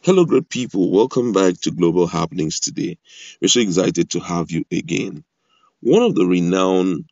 Hello, great people. Welcome back to Global Happenings today. We're so excited to have you again. One of the renowned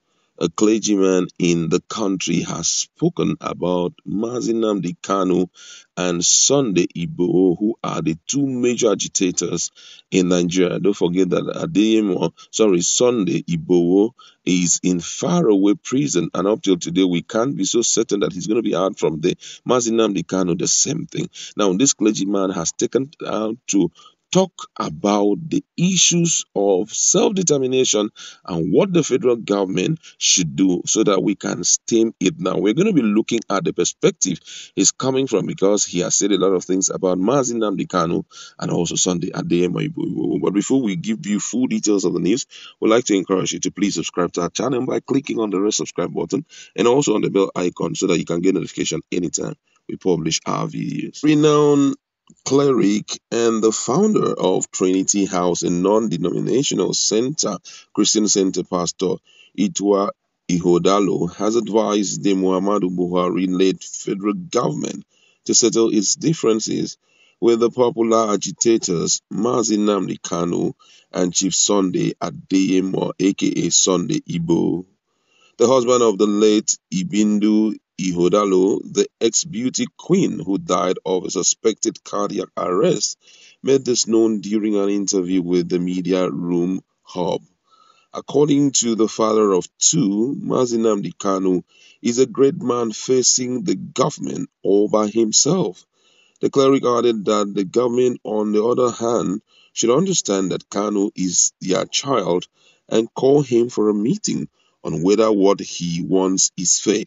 clergymen in the country has spoken about Nnamdi Kanu and Sunday Igboho, who are the two major agitators in Nigeria. Don't forget that Sunday Igboho is in faraway prison, and up till today, we can't be so certain that he's going to be out from there. Nnamdi Kanu, the same thing. Now, this clergyman has taken out to talk about the issues of self-determination and what the federal government should do so that we can stem it. Now, we're going to be looking at the perspective he's coming from because he has said a lot of things about Nnamdi Kanu and also Sunday Adeyemo. But before we give you full details of the news, we'd like to encourage you to please subscribe to our channel by clicking on the red subscribe button and also on the bell icon so that you can get notification anytime we publish our videos. Renowned Cleric and the founder of Trinity House, a non-denominational center, Christian center, Pastor Itwa Ihodalo, has advised the Muhammadu Buhari-led federal government to settle its differences with the popular agitators Nnamdi Kanu and Chief Sunday Adeyemo, aka Sunday Igbo. The husband of the late Ibindu Ihodalo, the ex-beauty queen who died of a suspected cardiac arrest, made this known during an interview with the Media Room Hub. According to the father of two, Nnamdi Kanu is a great man facing the government all by himself. The cleric added that the government, on the other hand, should understand that Kanu is their child and call him for a meeting on whether what he wants is fair.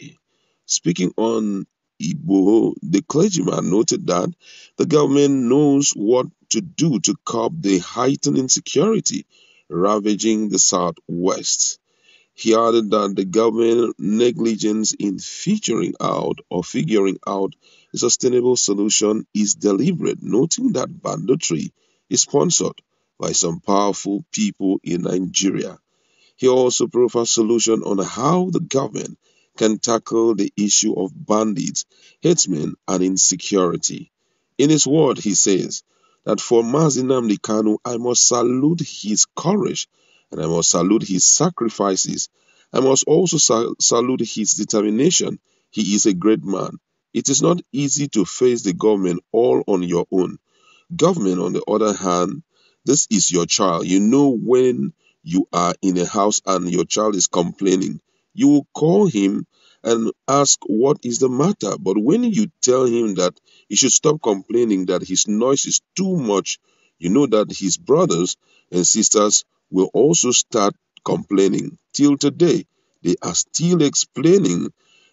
Speaking on Igboho, the clergyman noted that the government knows what to do to curb the heightened insecurity ravaging the southwest. He added that the government negligence in figuring out a sustainable solution is deliberate, noting that banditry is sponsored by some powerful people in Nigeria. He also provided a solution on how the government can tackle the issue of bandits, herdsmen, and insecurity. In his word, he says that for Nnamdi Kanu, I must salute his courage and I must salute his sacrifices. I must also salute his determination. He is a great man. It is not easy to face the government all on your own. Government, on the other hand, this is your child. You know when you are in a house and your child is complaining, you will call him and ask what is the matter. But when you tell him that he should stop complaining, that his noise is too much, you know that his brothers and sisters will also start complaining. Till today, they are still explaining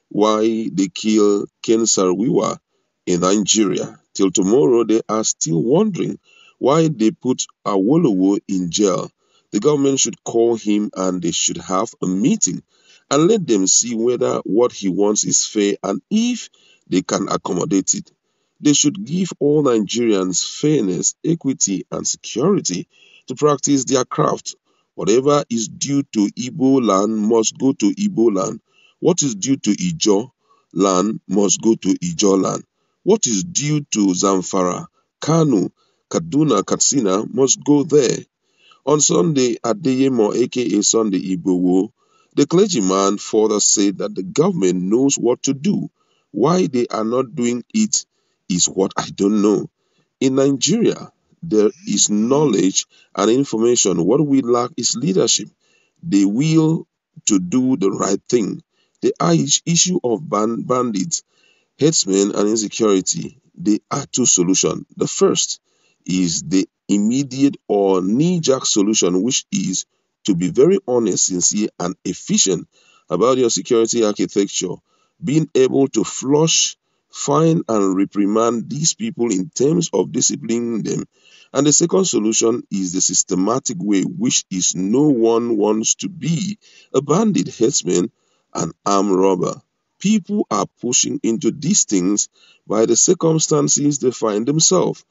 why they kill Ken Sarwiwa in Nigeria. Till tomorrow, they are still wondering why they put Awolowo in jail. The government should call him and they should have a meeting and let them see whether what he wants is fair and if they can accommodate it. They should give all Nigerians fairness, equity, and security to practice their craft. Whatever is due to Igbo land must go to Igbo land. What is due to Ijo land must go to Ijo land. What is due to Zamfara, Kanu, Kaduna, Katsina must go there. On Sunday, Adeyemo, aka Sunday Igboho, the clergyman further said that the government knows what to do. Why they are not doing it is what I don't know. In Nigeria, there is knowledge and information. What we lack is leadership, the will to do the right thing. The issue of bandits, herdsmen, and insecurity, there are two solutions. The first is the immediate or knee-jerk solution, which is to be very honest, sincere, and efficient about your security architecture, being able to flush, fine, and reprimand these people in terms of disciplining them. And the second solution is the systematic way, which is no one wants to be a bandit, herdsman, and armed robber. People are pushing into these things by the circumstances they find themselves.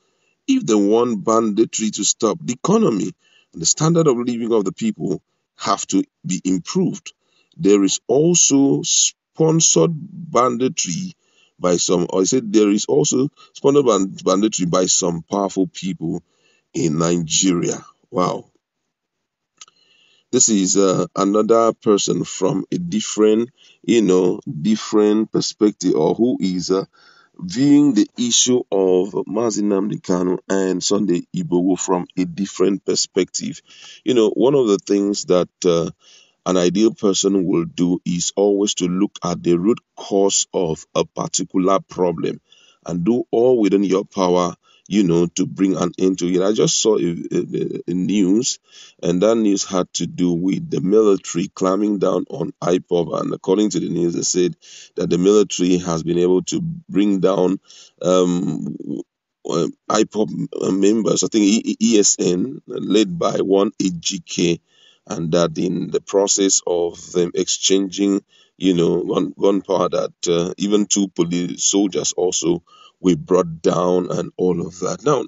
If they want banditry to stop, the economy and the standard of living of the people have to be improved. There is also sponsored banditry by some, or I said there is also sponsored banditry by some powerful people in Nigeria. Wow. This is another person from a different, different perspective, or who is viewing the issue of Mazi Nnamdi Kanu and Sunday Igboho from a different perspective. One of the things that an ideal person will do is always to look at the root cause of a particular problem and do all within your power, to bring an end to it. I just saw a news, and that news had to do with the military clamping down on IPOB. And according to the news, they said that the military has been able to bring down um, IPOB members, I think ESN, led by one AGK, and that in the process of them exchanging, gunpowder, that even two police soldiers also were brought down and all of that. Now,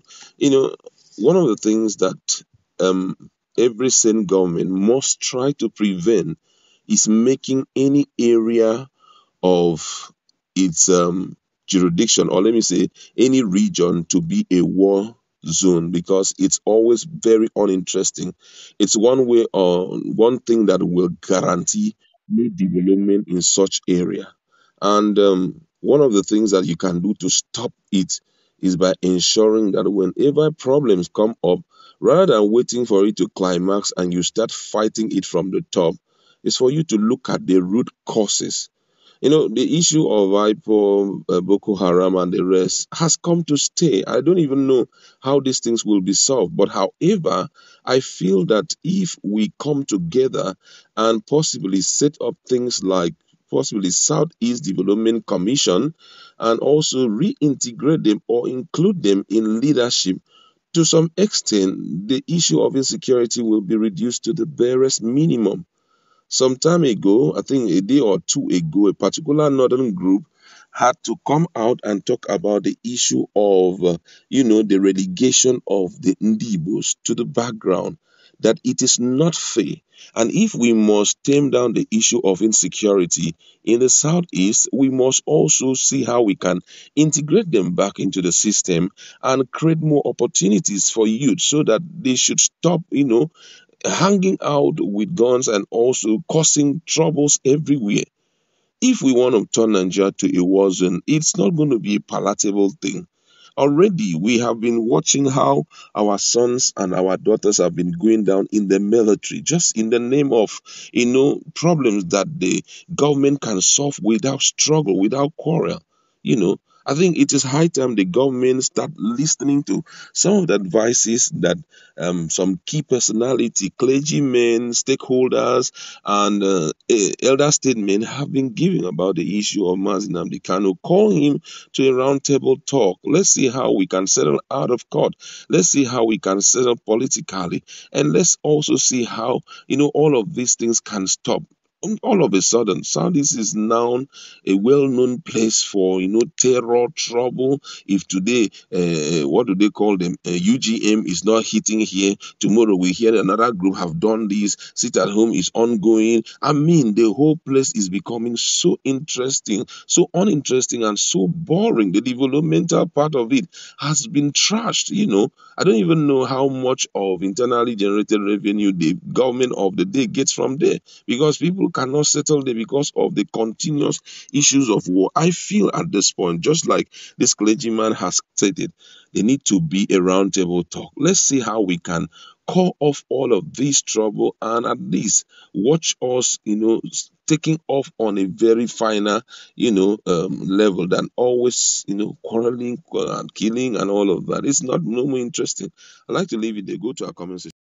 one of the things that um, every sane government must try to prevent is making any area of its jurisdiction, or let me say any region, to be a war zone, because it's always very uninteresting. It's one thing that will guarantee no development in such area. And one of the things that you can do to stop it is by ensuring that whenever problems come up, rather than waiting for it to climax and you start fighting it from the top, is for you to look at the root causes. The issue of IPO, Boko Haram, and the rest has come to stay. I don't even know how these things will be solved. But however, I feel that if we come together and possibly set up things like possibly Southeast Development Commission, and also reintegrate them or include them in leadership, to some extent, the issue of insecurity will be reduced to the barest minimum. Some time ago, I think a day or two ago, a particular northern group had to come out and talk about the issue of, the relegation of the Ndibos to the background, that it is not fair. And if we must tame down the issue of insecurity in the southeast, we must also see how we can integrate them back into the system and create more opportunities for youth so that they should stop, hanging out with guns and also causing troubles everywhere. If we want to turn Nigeria to a war zone, it's not going to be a palatable thing. Already, we have been watching how our sons and our daughters have been going down in the military, just in the name of, problems that the government can solve without struggle, without quarrel. You know, I think it is high time the government start listening to some of the advices that some key personality, clergymen, stakeholders, and elder statesmen have been giving about the issue of Mazi Nnamdi Kanu. Call him to a roundtable talk. Let's see how we can settle out of court. Let's see how we can settle politically. And let's also see how, all of these things can stop. All of a sudden, Southeast is now a well-known place for, terror, trouble. If today, what do they call them? UGM is not hitting here. Tomorrow we hear another group have done this. Sit at home is ongoing. I mean, the whole place is becoming so interesting, so uninteresting, and so boring. The developmental part of it has been trashed. I don't even know how much of internally generated revenue the government of the day gets from there, because people cannot settle there because of the continuous issues of war. I feel at this point, just like this clergyman has stated, there need to be a roundtable talk. Let's see how we can call off all of this trouble and at least watch us, taking off on a very finer, level than always, quarreling and killing and all of that. It's not no more interesting. I like to leave it there. Go to our comment section.